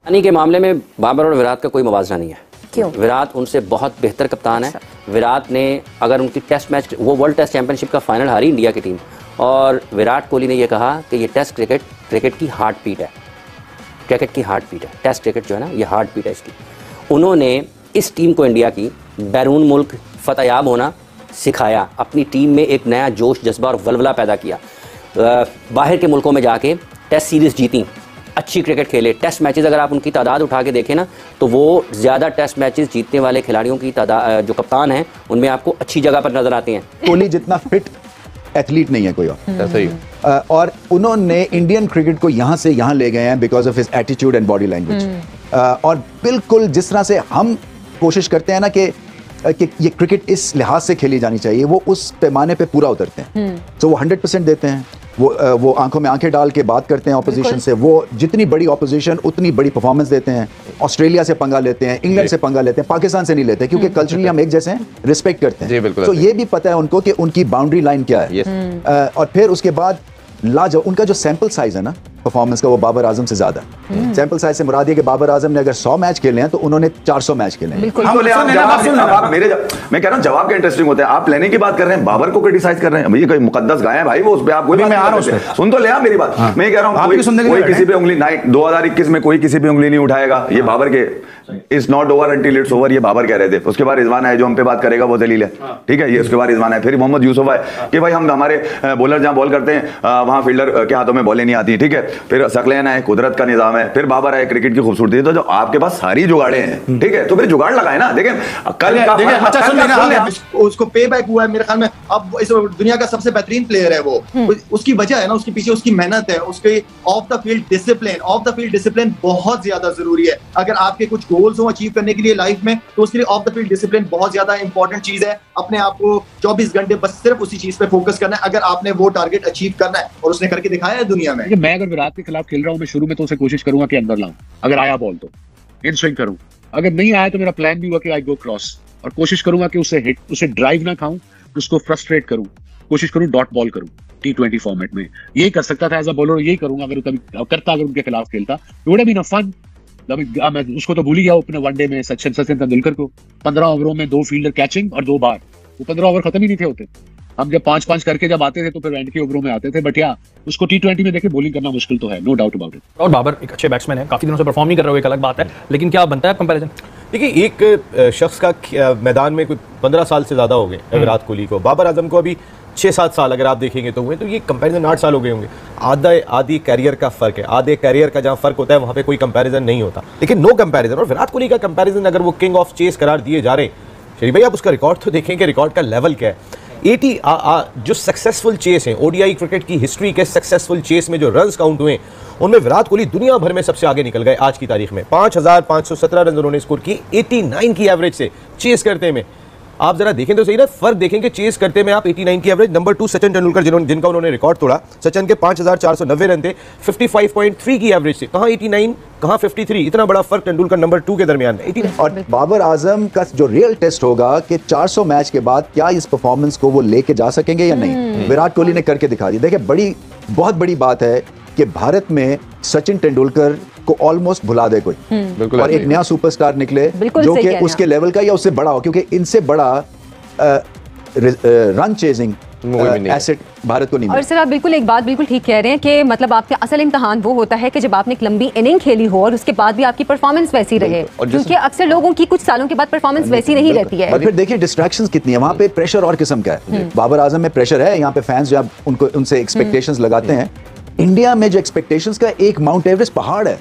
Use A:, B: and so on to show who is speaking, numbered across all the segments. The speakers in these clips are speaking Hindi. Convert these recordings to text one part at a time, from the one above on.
A: कप्तानी के मामले में बाबर और विराट का कोई मुवाजना नहीं है।
B: क्यों?
A: विराट उनसे बहुत बेहतर कप्तान है। विराट ने अगर उनकी टेस्ट मैच, वो वर्ल्ड टेस्ट चैंपियनशिप का फाइनल हारी इंडिया की टीम, और विराट कोहली ने यह कहा कि ये टेस्ट क्रिकेट की हार्ट बीट है। क्रिकेट की हार्ट बीट है, टेस्ट क्रिकेट जो है ना, ये हार्ट बीट है इसकी। उन्होंने इस टीम को, इंडिया की, बैरून मुल्क फतेहयाब होना सिखाया, अपनी टीम में एक नया जोश, जज्बा और वलवला पैदा किया। बाहर के मुल्कों में जाके टेस्ट सीरीज़ जीती, अच्छी क्रिकेट खेले। टेस्ट मैचेस अगर आप उनकी तादाद उठा के देखें ना, तो वो ज़्यादा टेस्ट मैचेस जीतने वाले खिलाड़ियों की तादाद, जो कप्तान हैं, उनमें आपको अच्छी जगह पर नजर आते हैं।
C: कोहली जितना फिट एथलीट नहीं है कोई और।
D: सही।
C: और उन्होंने इंडियन क्रिकेट को यहाँ से यहाँ ले गए हैं because of his attitude and body language. और बिल्कुल जिस तरह से हम कोशिश करते हैं ना कि ये क्रिकेट इस लिहाज से खेली जानी चाहिए, वो उस पैमाने पे पूरा उतरते हैं। तो वो 100% देते हैं। वो आंखों में आंखें डाल के बात करते हैं ऑपोजिशन से। वो जितनी बड़ी ऑपोजिशन उतनी बड़ी परफॉर्मेंस देते हैं। ऑस्ट्रेलिया से पंगा लेते हैं, इंग्लैंड से पंगा लेते हैं, पाकिस्तान से नहीं लेते, क्योंकि कल्चरली हम एक जैसे हैं, रिस्पेक्ट करते हैं। तो ये भी पता है उनको कि उनकी बाउंड्री लाइन क्या है। और फिर उसके बाद लाजवाब उनका जो सैंपल साइज है ना परफॉर्मेंस का, वो बाबर आजम से ज्यादा। सैंपल साइज से मुराद ये कि बाबर आजम ने अगर 100 मैच खेले हैं तो उन्होंने 400 मैच खेले हैं।
E: मैं कह रहा हूं जवाब क्या इंटरेस्टिंग होता है। आप लेने की बात कर रहे हैं, बाबर को क्रिटिसाइज कर रहे हैं। भैया कोई मुकद्दस गाय है भाई, वो उस पे आप कोई बात नहीं कर सकते। सुन तो ले मेरी बात। मैं ये कह रहा हूं कोई किसी पे उंगली नहीं, 2021 में कोई किसी पे उंगली नहीं उठाएगा। ये बाबर के it's not over until it's over, ये बाबर कह रहे थे। उसके बाद रिजवान है जो हम पे बात करेगा वो दलील है, ठीक है। ये उसके बाद रिजवान है, फिर मोहम्मद यूसुफ है कि भाई हम हमारे बॉलर जहां बॉल करते हैं वहां फील्डर के हाथों में बॉलें नहीं आती, ठीक है। फिर सकलैन है, कुदरत का निजाम है, फिर बाबर है, क्रिकेट की खूबसूरती। तो जो आपके पास सारी जुगाड़े हैं, ठीक है, तो फिर जुगाड़ लगाए ना। देखें कल का
F: उसको पे बैक हुआ है मेरे ख्याल में। अब इस दुनिया का सबसे बेहतरीन प्लेयर है वो। उसकी वजह है ना, उसके पीछे उसकी मेहनत है, उसके ऑफ द फील्ड डिसिप्लिन बहुत ज्यादा जरूरी है। अगर आपके कुछ गोल्स हो अचीव करने के लिए लाइफ में, तो उसके लिए ऑफ द फील्ड डिसिप्लिन बहुत ज्यादा इंपॉर्टेंट चीज है। अपने आप को 24 घंटे बस सिर्फ उसी चीज पे फोकस करना है, अगर आपने वो टारगेट अचीव करना है, और उसने करके दिखाया है दुनिया में।
G: मैं अगर विराट के खिलाफ खेल रहा हूँ, मैं शुरू में तो उसे कोशिश करूंगा कि अंदर लाऊं, अगर आया बॉल तो इन स्विंग करूं। अगर नहीं आया तो मेरा प्लान भी हुआ कि आई गो क्रॉस, और कोशिश करूंगा कि उसे ड्राइव ना खाऊं, उसको फ्रस्ट्रेट करूं, कोशिश करूं डॉट बॉल करूं। T20 फॉर्मेट में यही कर सकता था एज अ बॉलर, यही करूंगा अगर कभी करता, अगर उनके खिलाफ खेलता। It would have been a fun. मैं उसको तो भूल ही गया अपने वनडे में सचिन तेंदुलकर को 15 ओवरों में 2 फील्डर कैचिंग और 2 बार। वो 15 ओवर खत्म ही नहीं थे होते। हम जब 5-5 करके जब आते थे तो फिर एंड के ओवरों में आते थे। बट या उसको T20 में देखे बॉलिंग करना मुश्किल तो है, नो डाउट अबाउट इट।
H: और बाबर एक अच्छे बैट्समैन है, काफी दिनों से परफॉर्म नहीं कर रहे हो, एक अलग बात है, लेकिन क्या बनता है कंपैरिजन?
D: देखिए एक शख्स का मैदान में कोई 15 साल से ज्यादा हो गए विराट कोहली को, बाबर आजम को अभी 6-7 साल अगर आप देखेंगे तो हुए, तो ये कंपैरिजन 8 साल हो गए होंगे। आधी कैरियर का फर्क है, आधे कैरियर का जहां फर्क होता है वहां पे कोई कंपैरिजन नहीं होता, लेकिन नो कंपैरिजन। और विराट कोहली का कंपैरिजन अगर वो किंग ऑफ चेस करार दिए जा रहे हैं, शरीफ भाई आप उसका रिकॉर्ड तो देखें कि रिकॉर्ड का लेवल क्या है। 80 जो सक्सेसफुल चेस हैं, ओडीआई क्रिकेट की हिस्ट्री के सक्सेसफुल चेस में जो रन्स काउंट हुए, उनमें विराट कोहली दुनिया भर में सबसे आगे निकल गए। आज की तारीख में 5517 रन उन्होंने स्कोर की 89 की एवरेज से चेस करते में। आप जरा देखें तो सही ना, फर्क देखेंगे चेस करते में आप 89 की एवरेज। नंबर 2 सचिन तेंदुलकर जिनका उन्होंने रिकॉर्ड तोड़ा। सचिन के 5490 रन थे, 55.3 की एवरेज थे। कहां 89 कहां 53, इतना बड़ा फर्क तेंदुलकर नंबर 2 के दरमियान में।
C: और बाबर आजम का जो रियल टेस्ट होगा कि 400 मैच के बाद क्या इस परफॉर्मेंस को वो लेके जा सकेंगे या नहीं। विराट कोहली ने करके दिखा दी। देखिए बहुत बड़ी बात है कि भारत में सचिन तेंदुलकर को ऑलमोस्ट भुला दे कोई, और एक नया सुपरस्टार निकले जो कि उसके लेवल का या उससे बड़ा हो, क्योंकि इनसे बड़ा रन चेजिंग एसेट भारत को नहीं।
B: और सर आप बिल्कुल एक बात बिल्कुल ठीक कह रहे हैं कि मतलब आपका असल इम्तिहान वो होता है कि जब आपने एक लंबी इनिंग खेली हो और उसके बाद भी आपकी परफॉर्मेंस वैसी रहे, क्योंकि अक्सर लोगों की कुछ सालों के बाद परफॉर्मेंस वैसी नहीं रहती है।
C: और फिर देखिए डिस्ट्रैक्शंस कितनी है वहाँ पे, प्रेशर और किस्म का है। बाबर आजम में प्रेशर है, यहाँ पे फैंस जब उनसे एक्सपेक्टेशंस लगाते हैं। इंडिया में जो एक्सपेक्टेशंस का एक माउंट एवरेस्ट पहाड़ है,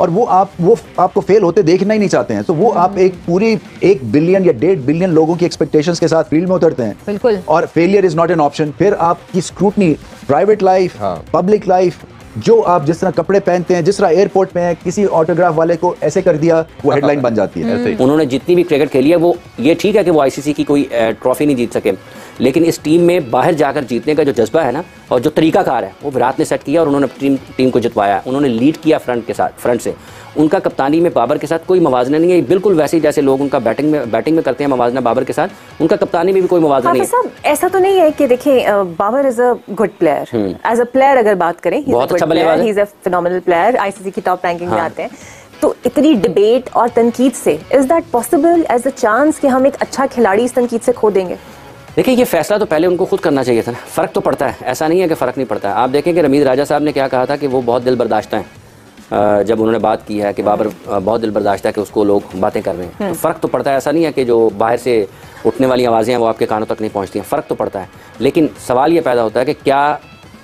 C: और वो आपको फेल होते देखना ही नहीं चाहते हैं। तो वो आप एक पूरी 1 बिलियन या 1.5 बिलियन लोगों की एक्सपेक्टेशंस के साथ फील्ड में उतरते हैं।
B: बिल्कुल।
C: और failure is not an option. फिर आपकी scrutiny, private life, public life, जो आप जिस तरह कपड़े पहनते हैं, जिस तरह एयरपोर्ट पे किसी ऑटोग्राफ वाले को ऐसे कर दिया, वो हेडलाइन बन जाती है।
A: उन्होंने जितनी भी क्रिकेट खेली है, वो ये ठीक है कि वो आईसीसी की कोई ट्रॉफी नहीं जीत सके, लेकिन इस टीम में बाहर जाकर जीतने का जो जज्बा है ना, और जो तरीकाकार है, वो विराट ने सेट किया और उन्होंने टीम को जितवाया। उन्होंने लीड किया फ्रंट से। उनका कप्तानी में बाबर के साथ कोई मवाजना नहीं है, बिल्कुल वैसे ही जैसे लोग उनका बैटिंग में करते हैं मवाजना बाबर के साथ, उनका कप्तानी में भी कोई मवाजना नहीं है।
B: ऐसा तो नहीं है कि देखिए Babar is a good player, as a player अगर बात करें,
A: बहुत अच्छा बल्लेबाज है,
B: he is a phenomenal player, ICC की टॉप रैंकिंग में आते हैं।
I: तो इतनी डिबेट और तनकीद से is that possible as a chance कि हम एक अच्छा खिलाड़ी इस तनकीद से खो देंगे?
A: देखिए, ये फैसला तो पहले उनको खुद करना चाहिए था ना। फ़र्क तो पड़ता है, ऐसा नहीं है कि फ़र्क नहीं पड़ता है। आप देखें कि रमीज़ राजा साहब ने क्या कहा था कि वो बहुत दिल बर्दाश्त हैं, जब उन्होंने बात की है कि बाबर बहुत दिल बर्दाश्त है कि उसको लोग बातें कर रहे हैं। तो फ़र्क तो पड़ता है, ऐसा नहीं है कि जो बाहर से उठने वाली आवाज़ें हैं वो आपके कानों तक नहीं पहुँचती हैं। फ़र्क तो पड़ता है, लेकिन सवाल ये पैदा होता है कि क्या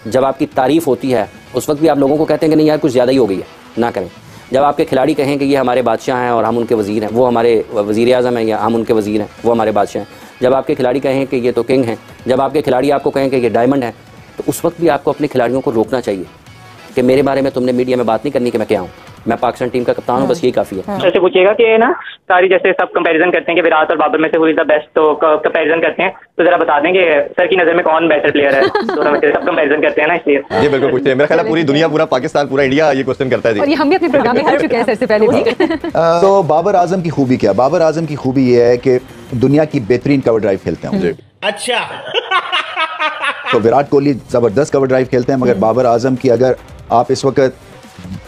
A: जब आपकी तारीफ़ होती है उस वक्त भी आप लोगों को कहते हैं कि नहीं यार कुछ ज़्यादा ही हो गई है, ना करें। जब आपके खिलाड़ी कहें कि ये हमारे बादशाह हैं और हम उनके वज़ीर हैं, वो हमारे वज़ीर आज़म हैं, या हम उनके वज़ीर हैं, वो हमारे बादशाह हैं। जब आपके खिलाड़ी कहें कि ये तो किंग हैं, जब आपके खिलाड़ी आपको कहें कि ये डायमंड है, तो उस वक्त भी आपको अपने खिलाड़ियों को रोकना चाहिए कि मेरे बारे में तुमने मीडिया में बात नहीं करनी कि मैं क्या हूँ, मैं पाकिस्तान टीम का कप्तान हूँ, बस यही काफ़ी है।
J: जैसे पूछिएगा कि ना सारी जैसे सब कंपैरिजन करते हैं कि विराट और बाबर में से हु इज द बेस्ट, तो कंपैरिजन करते हैं, तो जरा बता दें कि सर की नज़र में कौन बेहतर प्लेयर है दोनों में से? सब कंपैरिजन करते हैं ना, इसलिए
K: ये बिल्कुल पूछते हैं। मेरा ख्याल है पूरी दुनिया, पूरा पाकिस्तान, पूरा इंडिया ये क्वेश्चन करता है।
B: और ये हम भी अपने प्रोग्राम में हर चुके हैं सर से पहले भी।
C: तो बाबर आजम की खूबी क्या? बाबर आजम की खूबी ये है कि दुनिया की बेहतरीन कवर ड्राइव खेलते हैं।
L: अच्छा।
C: तो विराट कोहली जबरदस्त कवर ड्राइव खेलते हैं, मगर बाबर आजम की अगर आप इस वक्त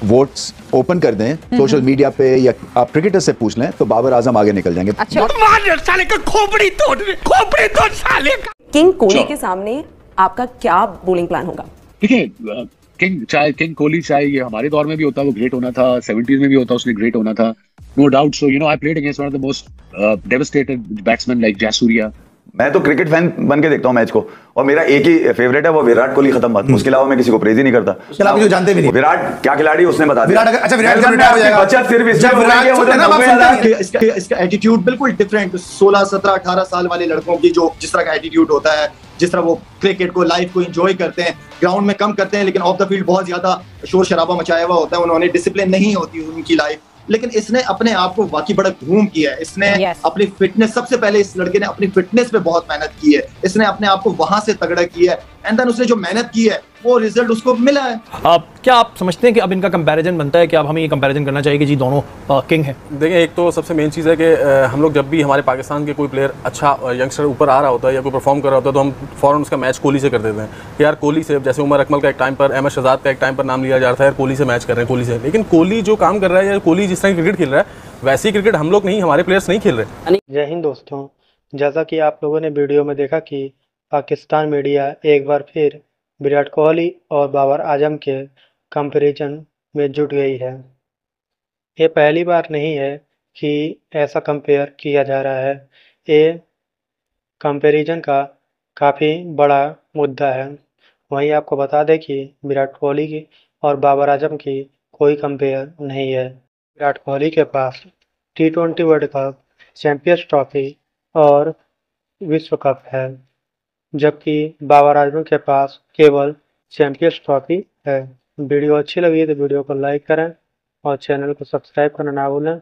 C: वोट्स ओपन कर दें सोशल मीडिया पे या आप क्रिकेटर से पूछ लें तो बाबर आजम आगे निकल जाएंगे।
L: अच्छा। साले का खोपड़ी तोड़ साले का।
I: किंग कोहली के सामने आपका क्या बॉलिंग प्लान होगा?
G: देखिए, किंग कोहली चाहे ये हमारे दौर में भी होता, वो ग्रेट होना था, 70s में भी होता, उसने ग्रेट होना था, no doubt. So you know I played against one of the most devastated batsman like Jayasuriya.
E: मैं तो क्रिकेट फैन बन के देखता हूँ मैच को, और मेरा एक ही फेवरेट है, वो विराट कोहली, खत्म बात। उसके अलावा मैं किसी को प्रेज ही नहीं करता।
C: उसके अलावा जो जानते भी नहीं
E: विराट क्या खिलाड़ी उसने बता दिया।
C: अच्छा, विराट सिर्फ
F: इसका एटीट्यूड बिल्कुल डिफरेंट 16, 17, 18 साल वाले लड़कों की जो जिस तरह का एटीट्यूड होता है, जिस तरह वो क्रिकेट को, लाइफ को एंजॉय करते हैं, ग्राउंड में कम करते हैं लेकिन ऑफ द फील्ड बहुत ज्यादा शोर शराबा मचाया हुआ होता है। उन्होंने डिसिप्लिन नहीं होती उनकी लाइफ, लेकिन इसने अपने आप को वाकई बड़ा घूम किया है। इसने अपनी फिटनेस, सबसे पहले इस लड़के ने अपनी फिटनेस पे बहुत मेहनत की है। इसने अपने आप को वहां से तगड़ा किया है, एंड देन उसने जो मेहनत की है वो रिजल्ट उसको मिला है।
H: क्या आप समझते हैं कि अब इनका कंपैरिजन बनता है कि अब हमें ये कंपैरिजन करना चाहिए कि जी दोनों किंग हैं?
M: देखिए, एक तो सबसे मेन चीज़ है कि हम लोग जब भी हमारे पाकिस्तान के कोई प्लेयर अच्छा यंगस्टर ऊपर आ रहा होता है या कोई परफॉर्म कर रहा होता है तो हम फ़ौरन उसका मैच कोहली से कर देते हैं कि यार कोहली से, जैसे उमर अकमल का एक टाइम पर, अहमद शहजाद का एक टाइम पर नाम लिया जा रहा था, यार कोहली से मैच कर रहे हैं, कोहली से। लेकिन कोहली जो काम कर रहा है या कोहली जिस तरह क्रिकेट खेल रहा है वैसी क्रिकेट हम लोग नहीं, हमारे प्लेयर्स नहीं खेल रहे।
N: जय हिंद दोस्तों, जैसा कि आप लोगों ने वीडियो में देखा कि पाकिस्तान मीडिया एक बार फिर विराट कोहली और बाबर आजम के कंपैरिजन में जुट गई है। ये पहली बार नहीं है कि ऐसा कंपेयर किया जा रहा है, ये कंपैरिजन का काफ़ी बड़ा मुद्दा है। वहीं आपको बता दें कि विराट कोहली की और बाबर आजम की कोई कंपेयर नहीं है। विराट कोहली के पास T20 world cup, champions trophy और विश्व कप है, जबकि बाबर आजम के पास केवल चैंपियंस ट्रॉफी है। वीडियो अच्छी लगी तो वीडियो को लाइक करें और चैनल को सब्सक्राइब करना ना भूलें।